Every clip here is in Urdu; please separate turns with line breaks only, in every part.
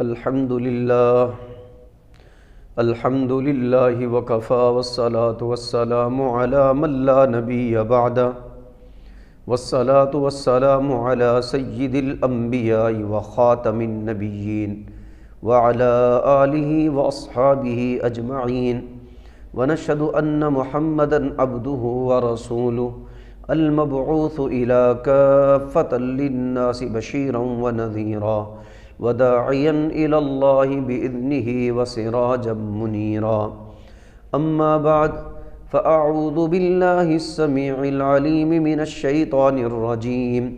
الحمد للہ وکفی والصلاة والسلام علی من لا نبی بعدہ والصلاة والسلام علی سید الانبیاء وخاتم النبیین وعلی آلہ واصحابہ اجمعین ونشہد ان محمدا عبدہ ورسولہ المبعوث الى کافۃ للناس بشیرا ونذیرا وداعیا الی اللہ بإذنہ وسراجا منیرا اما بعد فاعوذ باللہ السمیع العلیم من الشیطان الرجیم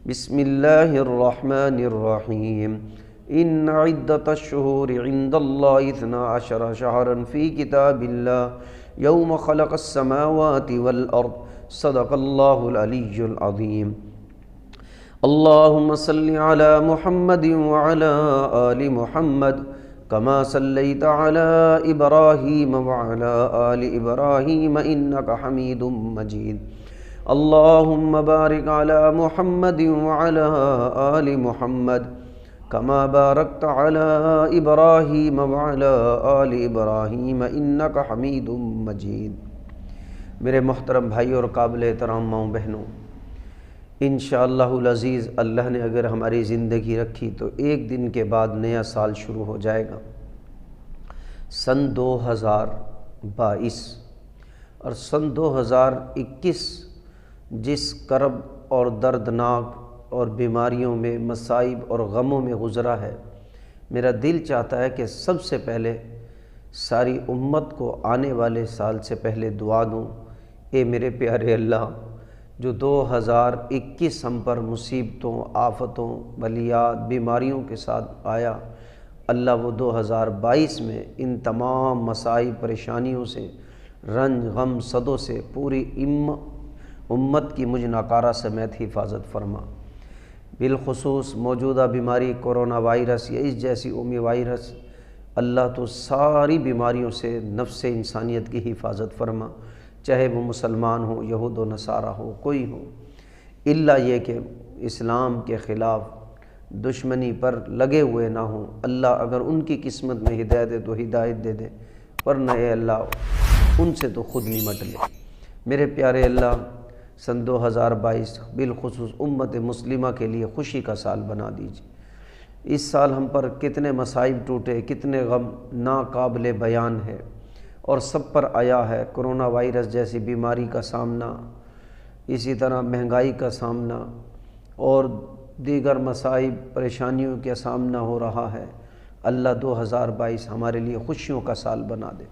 بسم اللہ الرحمن الرحیم ان عدۃ الشہور عند اللہ 12 شہرا فی کتاب اللہ یوم خلق السماوات والارض صدق اللہ العلی العظیم اللہم صل علی محمد وعلی آل محمد کما صلیت علی ابراہیم وعلی آل ابراہیم انکا حمید مجید اللہم بارک علی محمد وعلی آل محمد کما بارکت علی ابراہیم وعلی آل ابراہیم انکا حمید مجید۔ میرے محترم بھائی اور قابل احترام ماؤں بہنوں، انشاءاللہ العزیز اللہ نے اگر ہماری زندگی رکھی تو ایک دن کے بعد نیا سال شروع ہو جائے گا، سن 2022، اور سن 2021 جس کرب اور دردناک اور بیماریوں میں، مصائب اور غموں میں گزرا ہے، میرا دل چاہتا ہے کہ سب سے پہلے ساری امت کو آنے والے سال سے پہلے دعا دوں، اے میرے پیارے اللہ، جو 2021 ہم پر مصیبتوں، آفتوں، بلیات، بیماریوں کے ساتھ آیا، اللہ وہ 2022 میں ان تمام مصائب، پریشانیوں سے، رنج، غم، صدوں سے پوری امت کی مجھ ناکارہ سمیت حفاظت فرما۔ بالخصوص موجودہ بیماری کورونا وائرس یا اس جیسی قومی وائرس، اللہ تو ساری بیماریوں سے نفس انسانیت کی حفاظت فرما، چاہے وہ مسلمان ہو، یہود و نصارہ ہو، کوئی ہو، الا یہ کہ اسلام کے خلاف دشمنی پر لگے ہوئے نہ ہوں۔ اللہ اگر ان کی قسمت میں ہدایت ہے تو ہدایت دے دے، ورنہ اے اللہ ان سے تو خود نمٹ لے۔ میرے پیارے اللہ، سن 2022 بالخصوص امت مسلمہ کے لیے خوشی کا سال بنا دیجیے۔ اس سال ہم پر کتنے مصائب ٹوٹے، کتنے غم ناقابل بیان ہے، اور سب پر آیا ہے۔ کرونا وائرس جیسی بیماری کا سامنا، اسی طرح مہنگائی کا سامنا اور دیگر مصائب، پریشانیوں کا سامنا ہو رہا ہے۔ اللہ 2022 ہمارے لیے خوشیوں کا سال بنا دے۔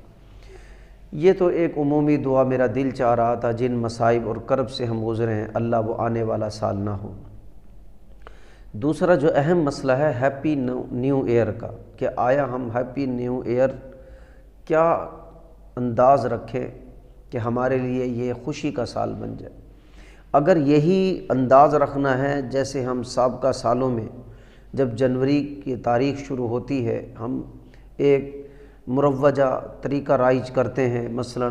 یہ تو ایک عمومی دعا، میرا دل چاہ رہا تھا جن مصائب اور کرب سے ہم گزرے ہیں، اللہ وہ آنے والا سال نہ ہو۔ دوسرا جو اہم مسئلہ ہے ہیپی نیو ایئر کا، کہ آیا ہم ہیپی نیو ایئر کیا انداز رکھیں کہ ہمارے لیے یہ خوشی کا سال بن جائے۔ اگر یہی انداز رکھنا ہے جیسے ہم سابقہ سالوں میں جب جنوری کی تاریخ شروع ہوتی ہے ہم ایک مروجہ طریقہ رائج کرتے ہیں، مثلا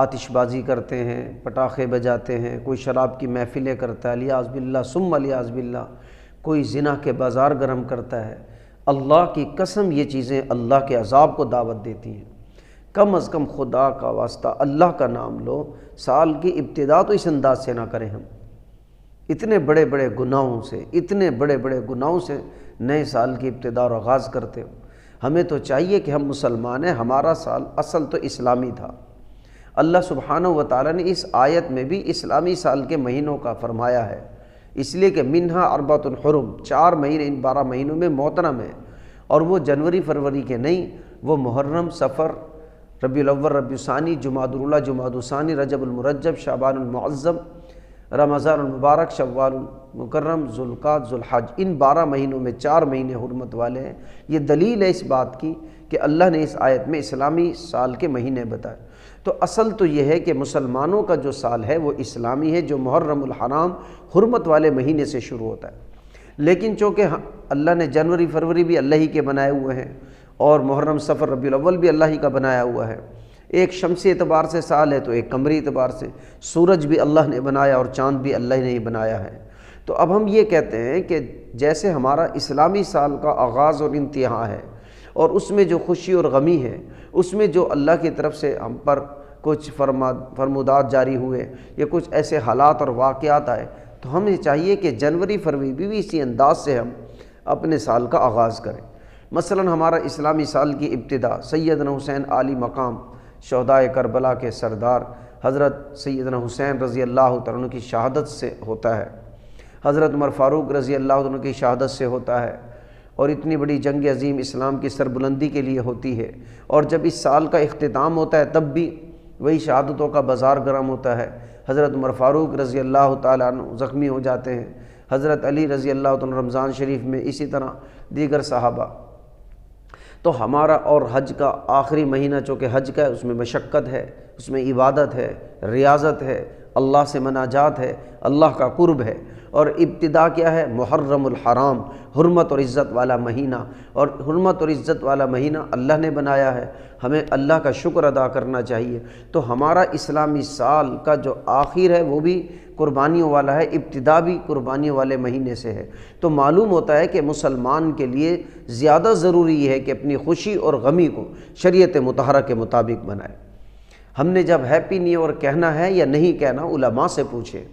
آتش بازی کرتے ہیں، پٹاخے بجاتے ہیں، کوئی شراب کی محفلیں کرتا ہے، الیاذ باللہ ثم الیاذ باللہ، کوئی زنا کے بازار گرم کرتا ہے، اللہ کی قسم یہ چیزیں اللہ کے عذاب کو دعوت دیتی ہیں۔ کم از کم خدا کا واسطہ اللہ کا نام لو، سال کی ابتدا تو اس انداز سے نہ کریں۔ ہم اتنے بڑے بڑے گناہوں سے نئے سال کی ابتدا اور آغاز کرتے ہو۔ ہمیں تو چاہیے کہ ہم مسلمان ہیں، ہمارا سال اصل تو اسلامی تھا۔ اللہ سبحانہ و تعالیٰ نے اس آیت میں بھی اسلامی سال کے مہینوں کا فرمایا ہے، اس لیے کہ منہا اربعۃ حرم، 4 مہینے ان 12 مہینوں میں محترم ہیں، اور وہ جنوری فروری کے نہیں، وہ محرم، صفر، ربیع الاول، ربیع الثانی، جمادی الاولیٰ، جمادی الثانی، رجب المرجب، شعبان المعظم، رمضان المبارک، شوال المکرم، ذوالقعدہ، ذوالحج، ان 12 مہینوں میں 4 مہینے حرمت والے ہیں۔ یہ دلیل ہے اس بات کی کہ اللہ نے اس آیت میں اسلامی سال کے مہینے بتائے۔ تو اصل تو یہ ہے کہ مسلمانوں کا جو سال ہے وہ اسلامی ہے، جو محرم الحرام حرمت والے مہینے سے شروع ہوتا ہے۔ لیکن چونکہ اللہ نے جنوری فروری بھی اللہ ہی کے بنائے ہوئے ہیں، اور محرم، صفر، ربیع الاول بھی اللہ ہی کا بنایا ہوا ہے۔ ایک شمسی اعتبار سے سال ہے تو ایک قمری اعتبار سے، سورج بھی اللہ نے بنایا اور چاند بھی اللہ نے ہی بنایا ہے۔ تو اب ہم یہ کہتے ہیں کہ جیسے ہمارا اسلامی سال کا آغاز اور انتہا ہے، اور اس میں جو خوشی اور غمی ہے، اس میں جو اللہ کی طرف سے ہم پر کچھ فرمودات جاری ہوئے یا کچھ ایسے حالات اور واقعات آئے، تو ہمیں چاہیے کہ جنوری فروری بھی اسی انداز سے ہم اپنے سال کا آغاز کریں۔ مثلا ہمارا اسلامی سال کی ابتدا سیدنا حسین عالی مقام شہدائے کربلا کے سردار حضرت سیدنا حسین رضی اللہ تعالیٰ عنہ کی شہادت سے ہوتا ہے، حضرت عمر فاروق رضی اللہ عنہ کی شہادت سے ہوتا ہے، اور اتنی بڑی جنگ عظیم اسلام کی سربلندی کے لیے ہوتی ہے۔ اور جب اس سال کا اختتام ہوتا ہے تب بھی وہی شہادتوں کا بازار گرم ہوتا ہے۔ حضرت عمر فاروق رضی اللہ تعالیٰ عنہ زخمی ہو جاتے ہیں، حضرت علی رضی اللہ تعالیٰ عنہ رمضان شریف میں، اسی طرح دیگر صحابہ۔ تو ہمارا اور حج کا آخری مہینہ چونکہ حج کا ہے، اس میں مشقت ہے، اس میں عبادت ہے، ریاضت ہے، اللہ سے مناجات ہے، اللہ کا قرب ہے۔ اور ابتدا کیا ہے؟ محرم الحرام، حرمت اور عزت والا مہینہ، اور حرمت اور عزت والا مہینہ اللہ نے بنایا ہے، ہمیں اللہ کا شکر ادا کرنا چاہیے۔ تو ہمارا اسلامی سال کا جو آخر ہے وہ بھی قربانیوں والا ہے، ابتدا بھی قربانیوں والے مہینے سے ہے۔ تو معلوم ہوتا ہے کہ مسلمان کے لیے زیادہ ضروری ہے کہ اپنی خوشی اور غمی کو شریعت مطہرہ کے مطابق بنائے۔ ہم نے جب ہیپی نیو ایئر کہنا ہے یا نہیں کہنا، علماء سے پوچھیں۔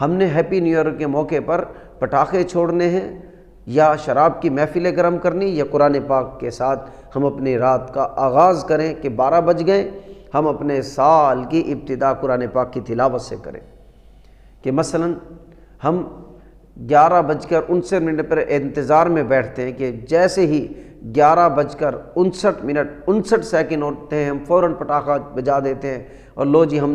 ہم نے ہیپی نیو ایئر کے موقع پر پٹاخے چھوڑنے ہیں یا شراب کی محفلیں گرم کرنی، یا قرآن پاک کے ساتھ ہم اپنی رات کا آغاز کریں کہ 12 بج گئے، ہم اپنے سال کی ابتدا قرآن پاک کی تلاوت سے کریں۔ کہ مثلا ہم 11:59 پر انتظار میں بیٹھتے ہیں کہ جیسے ہی 11:59 ہوتے ہیں ہم فوراً پٹاخہ بجا دیتے ہیں، اور لو جی ہم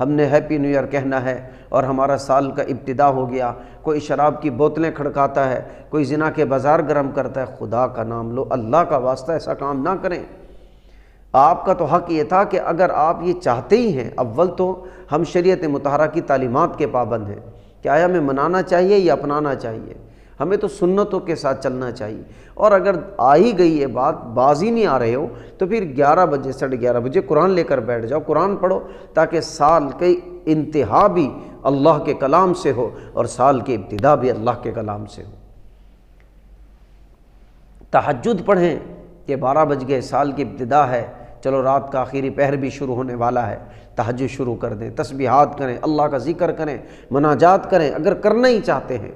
نے ہیپی نیو ایئر کہنا ہے اور ہمارا سال کا ابتدا ہو گیا۔ کوئی شراب کی بوتلیں کھڑکاتا ہے، کوئی زنا کے بازار گرم کرتا ہے۔ خدا کا نام لو، اللہ کا واسطہ ایسا کام نہ کریں۔ آپ کا تو حق یہ تھا کہ اگر آپ یہ چاہتے ہی ہیں، اول تو ہم شریعت مطہرہ کی تعلیمات کے پابند ہیں کہ آیا ہمیں منانا چاہیے یا اپنانا چاہیے، ہمیں تو سنتوں کے ساتھ چلنا چاہیے۔ اور اگر آ ہی گئی یہ بات، باز ہی نہیں آ رہے ہو، تو پھر 11 بجے 11:30 بجے قرآن لے کر بیٹھ جاؤ، قرآن پڑھو، تاکہ سال کی انتہا بھی اللہ کے کلام سے ہو اور سال کی ابتدا بھی اللہ کے کلام سے ہو۔ تہجد پڑھیں کہ 12 بج گئے، سال کی ابتدا ہے، چلو رات کا آخری پہر بھی شروع ہونے والا ہے، تہجد شروع کر دیں، تسبیحات کریں، اللہ کا ذکر کریں، مناجات کریں۔ اگر کرنا ہی چاہتے ہیں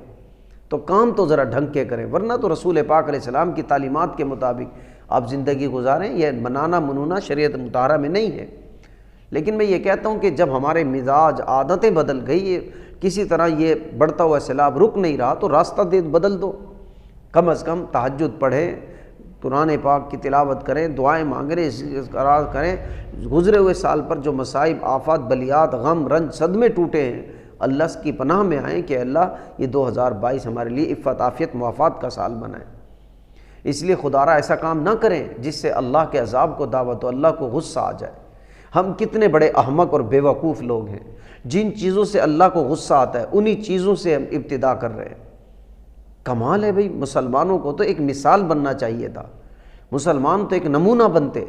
تو کام تو ذرا ڈھنگ کے کریں، ورنہ تو رسول پاک علیہ السلام کی تعلیمات کے مطابق آپ زندگی گزاریں۔ یہ منانا منونا شریعت مطہرہ میں نہیں ہے۔ لیکن میں یہ کہتا ہوں کہ جب ہمارے مزاج عادتیں بدل گئی، کسی طرح یہ بڑھتا ہوا سیلاب رک نہیں رہا، تو راستہ بدل دو۔ کم از کم تہجد پڑھیں، قرآن پاک کی تلاوت کریں، دعائیں مانگیں، اذکار کریں۔ گزرے ہوئے سال پر جو مصائب، آفات، بلیات، غم، رنج، صدمے ٹوٹے ہیں، اللہ کی پناہ میں آئیں کہ اللہ یہ 2022 ہمارے لیے عفت، عافیت، معافات کا سال بنائے۔ اس لیے خدارا ایسا کام نہ کریں جس سے اللہ کے عذاب کو دعوت ہو، اللہ کو غصہ آ جائے۔ ہم کتنے بڑے احمق اور بیوقوف لوگ ہیں، جن چیزوں سے اللہ کو غصہ آتا ہے انہی چیزوں سے ہم ابتدا کر رہے ہیں۔ کمال ہے بھئی، مسلمانوں کو تو ایک مثال بننا چاہیے تھا، مسلمان تو ایک نمونہ بنتے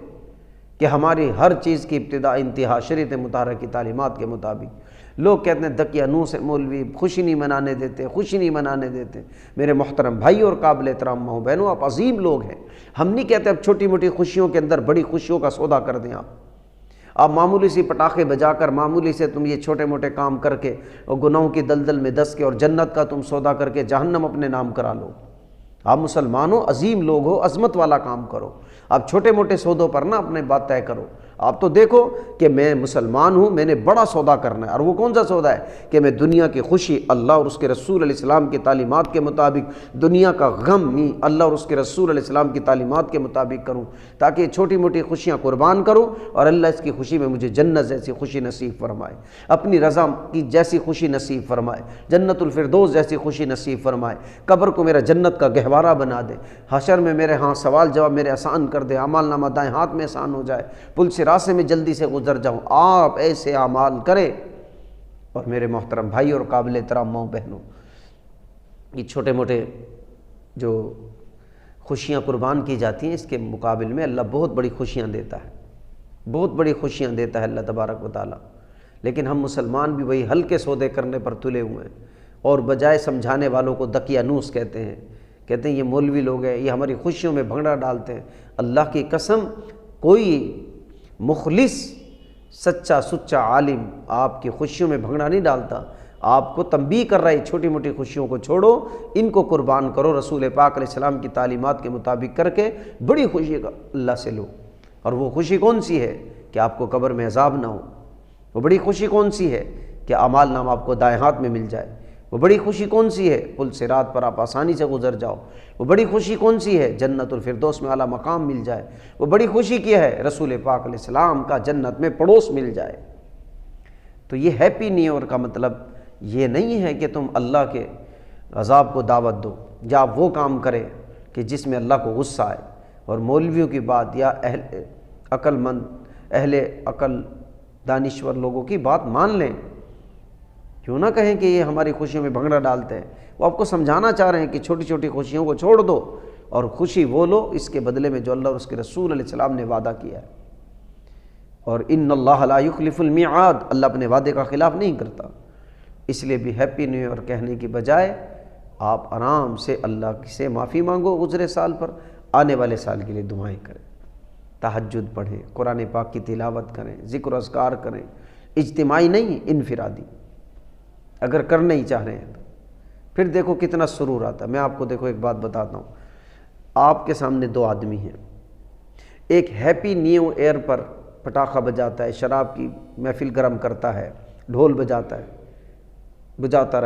کہ ہماری ہر چیز کی ابتدا انتہا شریعت مطہرہ کی تعلیمات کے مطابق۔ لوگ کہتے ہیں دقیانوس سے مولوی خوشی نہیں منانے دیتے، خوشی نہیں منانے دیتے۔ میرے محترم بھائی اور قابل احترام ماؤں بہنوں، آپ عظیم لوگ ہیں، ہم نہیں کہتے اب چھوٹی موٹی خوشیوں کے اندر بڑی خوشیوں کا سودا کر دیں۔ آپ معمولی سی پٹاخے بجا کر، معمولی سے تم یہ چھوٹے موٹے کام کر کے اور گناہوں کی دلدل میں دس کے اور جنت کا تم سودا کر کے جہنم اپنے نام کرا لو۔ آپ مسلمانوں عظیم لوگ ہو، عظمت والا کام کرو، آپ چھوٹے موٹے سودوں پر نہ اپنے بات طے کرو۔ آپ تو دیکھو کہ میں مسلمان ہوں، میں نے بڑا سودا کرنا ہے، اور وہ کون سا سودا ہے کہ میں دنیا کی خوشی اللہ اور اس کے رسول علیہ السلام کی تعلیمات کے مطابق، دنیا کا غم ہی اللہ اور اس کے رسول علیہ السلام کی تعلیمات کے مطابق کروں، تاکہ چھوٹی موٹی خوشیاں قربان کروں اور اللہ اس کی خوشی میں مجھے جنت جیسی خوشی نصیب فرمائے، اپنی رضا کی جیسی خوشی نصیب فرمائے، جنت الفردوس جیسی خوشی نصیب فرمائے، قبر کو میرا جنت کا گہوارہ بنا دے، حشر میں میرے ہاں سوال جواب میرے آسان کر دے، اعمال نامہ دائیں ہاتھ میں آسان ہو جائے، پل سے راستے میں جلدی سے گزر جاؤں۔ آپ ایسے اعمال کریں۔ اور میرے محترم بھائی اور قابل احترام ماؤں بہنوں، یہ چھوٹے موٹے جو خوشیاں قربان کی جاتی ہیں، اس کے مقابل میں اللہ بہت بڑی خوشیاں دیتا ہے، بہت بڑی خوشیاں دیتا ہے اللہ تبارک و تعالیٰ۔ لیکن ہم مسلمان بھی وہی ہلکے سودے کرنے پر تلے ہوئے ہیں، اور بجائے سمجھانے والوں کو دقیانوس کہتے ہیں یہ مولوی لوگ ہیں، یہ ہماری خوشیوں میں بھنگڑا ڈالتے ہیں۔ اللہ کی قسم، کوئی مخلص سچا سچا عالم آپ کی خوشیوں میں بھنگڑا نہیں ڈالتا، آپ کو تنبیہ کر رہا ہے چھوٹی موٹی خوشیوں کو چھوڑو، ان کو قربان کرو، رسول پاک علیہ السلام کی تعلیمات کے مطابق کر کے بڑی خوشی کا اللہ سے لو۔ اور وہ خوشی کون سی ہے کہ آپ کو قبر میں عذاب نہ ہو؟ وہ بڑی خوشی کون سی ہے کہ اعمال نامہ آپ کو دائیں ہاتھ میں مل جائے؟ وہ بڑی خوشی کون سی ہے پل صراط پر آپ آسانی سے گزر جاؤ؟ وہ بڑی خوشی کون سی ہے جنت الفردوس میں اعلیٰ مقام مل جائے؟ وہ بڑی خوشی کیا ہے رسول پاک علیہ السلام کا جنت میں پڑوس مل جائے۔ تو یہ ہیپی نیو ایئر کا مطلب یہ نہیں ہے کہ تم اللہ کے عذاب کو دعوت دو یا آپ وہ کام کریں کہ جس میں اللہ کو غصہ آئے، اور مولویوں کی بات یا اہل عقل دانشور لوگوں کی بات مان لیں، کیوں نہ کہیں کہ یہ ہماری خوشیوں میں بھنگڑا ڈالتے ہیں۔ وہ آپ کو سمجھانا چاہ رہے ہیں کہ چھوٹی چھوٹی خوشیوں کو چھوڑ دو اور خوشی وہ لو اس کے بدلے میں جو اللہ اور اس کے رسول علیہ السلام نے وعدہ کیا ہے۔ اور ان اللہ لا یخلف المیعاد، اللہ اپنے وعدے کا خلاف نہیں کرتا۔ اس لیے بھی ہیپی نیو ایئر کہنے کی بجائے آپ آرام سے اللہ سے معافی مانگو گزرے سال پر، آنے والے سال کے لیے دعائیں کریں، تہجد پڑھیں، قرآن پاک کی تلاوت کریں، ذکر و اذکار کریں، اجتماعی نہیں انفرادی، اگر کرنا ہی چاہ رہے ہیں تو پھر دیکھو کتنا سرور آتا ہے۔ میں آپ کو دیکھو ایک بات بتاتا ہوں، آپ کے سامنے دو آدمی ہیں، ایک ہیپی نیو ایئر پر پٹاخہ بجاتا ہے، شراب کی محفل گرم کرتا ہے، ڈھول بجاتا ہے، بجاتا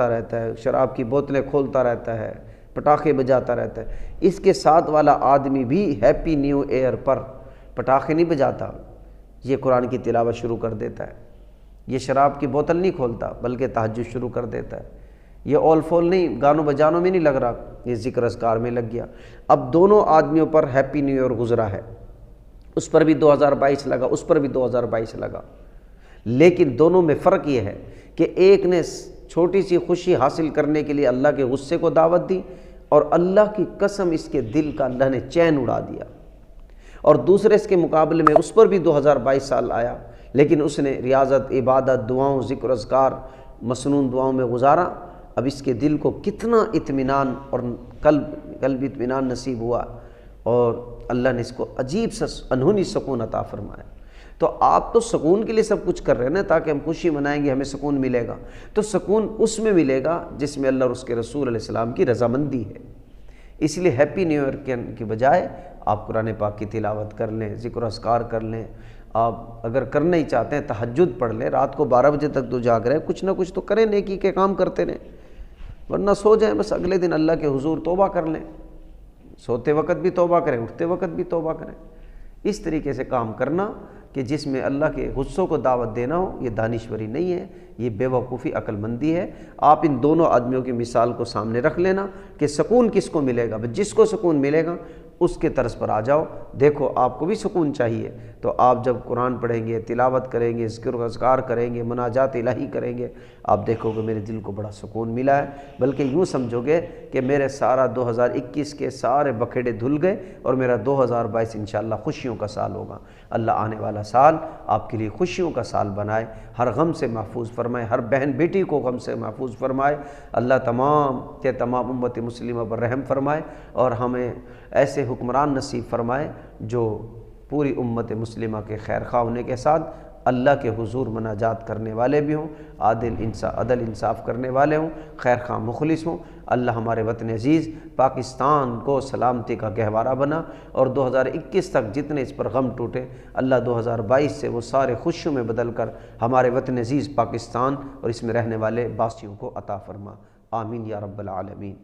رہتا ہے، شراب کی بوتلیں کھولتا رہتا ہے، پٹاخے بجاتا رہتا ہے۔ اس کے ساتھ والا آدمی بھی ہیپی نیو ایئر پر پٹاخے نہیں بجاتا، یہ قرآن کی تلاوت شروع کر دیتا ہے، یہ شراب کی بوتل نہیں کھولتا بلکہ تہجد شروع کر دیتا ہے، یہ اول فول نہیں، گانوں بجانوں میں نہیں لگ رہا، یہ ذکر اذکار میں لگ گیا۔ اب دونوں آدمیوں پر ہیپی نیو ایئر گزرا ہے، اس پر بھی 2022 لگا، اس پر بھی 2022 لگا، لیکن دونوں میں فرق یہ ہے کہ ایک نے چھوٹی سی خوشی حاصل کرنے کے لیے اللہ کے غصے کو دعوت دی، اور اللہ کی قسم اس کے دل کا اللہ نے چین اڑا دیا، اور دوسرے اس کے مقابلے میں اس پر بھی 2022 سال آیا، لیکن اس نے ریاضت، عبادت، دعاؤں، ذکر اذکار، مسنون دعاؤں میں گزارا۔ اب اس کے دل کو کتنا اطمینان اور قلب اطمینان نصیب ہوا، اور اللہ نے اس کو عجیب سا انہونی سکون عطا فرمایا۔ تو آپ تو سکون کے لیے سب کچھ کر رہے ہیں نا، تاکہ ہم خوشی منائیں گے ہمیں سکون ملے گا، تو سکون اس میں ملے گا جس میں اللہ اور اس کے رسول علیہ السلام کی رضامندی ہے۔ اس لیے ہیپی نیو ایئر کی بجائے آپ قرآن پاک کی تلاوت کر لیں، ذکر و اذکار کر لیں، آپ اگر کرنا ہی چاہتے ہیں تہجد پڑھ لیں، رات کو 12 بجے تک تو جاگ رہے ہیں، کچھ نہ کچھ تو کریں، نیکی کے کام کرتے رہیں، ورنہ سو جائیں بس، اگلے دن اللہ کے حضور توبہ کر لیں، سوتے وقت بھی توبہ کریں، اٹھتے وقت بھی توبہ کریں۔ اس طریقے سے کام کرنا کہ جس میں اللہ کے غصوں کو دعوت دینا ہو، یہ دانشوری نہیں ہے، یہ بے وقوفی عقل مندی ہے۔ آپ ان دونوں آدمیوں کی مثال کو سامنے رکھ لینا کہ سکون کس کو ملے گا، جس کو سکون ملے گا اس کے طرز پر آ جاؤ۔ دیکھو آپ کو بھی سکون چاہیے تو آپ جب قرآن پڑھیں گے، تلاوت کریں گے، ذکر و اذکار کریں گے، مناجات الہی کریں گے، آپ دیکھو گے میرے دل کو بڑا سکون ملا ہے، بلکہ یوں سمجھو گے کہ میرے سارا 2021 کے سارے بکھیڑے دھل گئے اور میرا 2022 انشاءاللہ خوشیوں کا سال ہوگا۔ اللہ آنے والا سال آپ کے لیے خوشیوں کا سال بنائے، ہر غم سے محفوظ فرمائے، ہر بہن بیٹی کو غم سے محفوظ فرمائے، اللہ تمام امت مسلمہ پر رحم فرمائے، اور ہمیں ایسے حکمران نصیب فرمائے جو پوری امت مسلمہ کے خیر خواہ ہونے کے ساتھ اللہ کے حضور مناجات کرنے والے بھی ہوں، عدل انصاف کرنے والے ہوں، خیر خواہ مخلص ہوں۔ اللہ ہمارے وطن عزیز پاکستان کو سلامتی کا گہوارہ بنا، اور 2021 تک جتنے اس پر غم ٹوٹے، اللہ 2022 سے وہ سارے خوشیوں میں بدل کر ہمارے وطن عزیز پاکستان اور اس میں رہنے والے باسیوں کو عطا فرما۔ آمین یا رب العالمین۔